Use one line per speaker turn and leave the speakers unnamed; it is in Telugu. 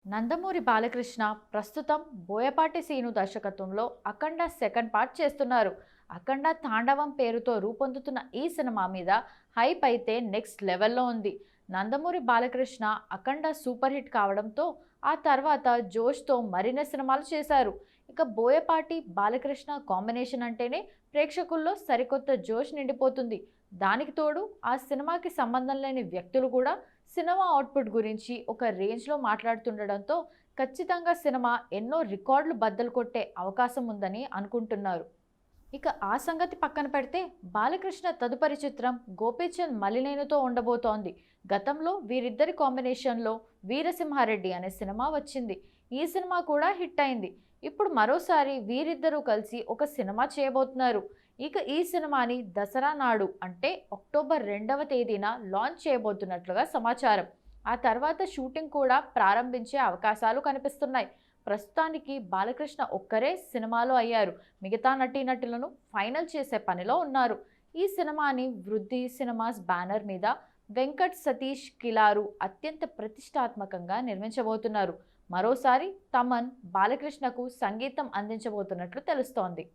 నందమూరి బాలకృష్ణ ప్రస్తుతం బోయపాటి సీను దర్శకత్వంలో అఖండ సెకండ్ పార్ట్ చేస్తున్నారు. అఖండ తాండవం పేరుతో రూపొందుతున్న ఈ సినిమా మీద హైప్ అయితే నెక్స్ట్ లెవెల్లో ఉంది. నందమూరి బాలకృష్ణ అఖండ సూపర్ హిట్ కావడంతో ఆ తర్వాత జోష్తో మరిన్ని సినిమాలు చేశారు. ఇక బోయపాటి బాలకృష్ణ కాంబినేషన్ అంటేనే ప్రేక్షకుల్లో సరికొత్త జోష్ నిండిపోతుంది. దానికి తోడు ఆ సినిమాకి సంబంధం లేని వ్యక్తులు కూడా సినిమా అవుట్పుట్ గురించి ఒక రేంజ్లో మాట్లాడుతుండడంతో ఖచ్చితంగా సినిమా ఎన్నో రికార్డులు బద్దలు కొట్టే అవకాశం ఉందని అనుకుంటున్నారు. ఇక ఆ సంగతి పక్కన పెడితే బాలకృష్ణ తదుపరి చిత్రం గోపీచంద్ మలినేనితో ఉండబోతోంది. గతంలో వీరిద్దరి కాంబినేషన్లో వీరసింహారెడ్డి అనే సినిమా వచ్చింది. ఈ సినిమా కూడా హిట్ అయింది. ఇప్పుడు మరోసారి వీరిద్దరూ కలిసి ఒక సినిమా చేయబోతున్నారు. ఇక ఈ సినిమాని దసరా నాడు అంటే అక్టోబర్ 2వ తేదీన లాంచ్ చేయబోతున్నట్లుగా సమాచారం. ఆ తర్వాత షూటింగ్ కూడా ప్రారంభించే అవకాశాలు కనిపిస్తున్నాయి. ప్రస్తుతానికి బాలకృష్ణ ఒక్కరే సినిమాలో అయ్యారు. మిగతా నటీనటులను ఫైనల్ చేసే పనిలో ఉన్నారు. ఈ సినిమాని వృద్ధి సినిమాస్ బ్యానర్ మీద వెంకట్ సతీష్ కిలారు అత్యంత ప్రతిష్టాత్మకంగా నిర్మించబోతున్నారు. మరోసారి తమన్ బాలకృష్ణకు సంగీతం అందించబోతున్నట్లు తెలుస్తోంది.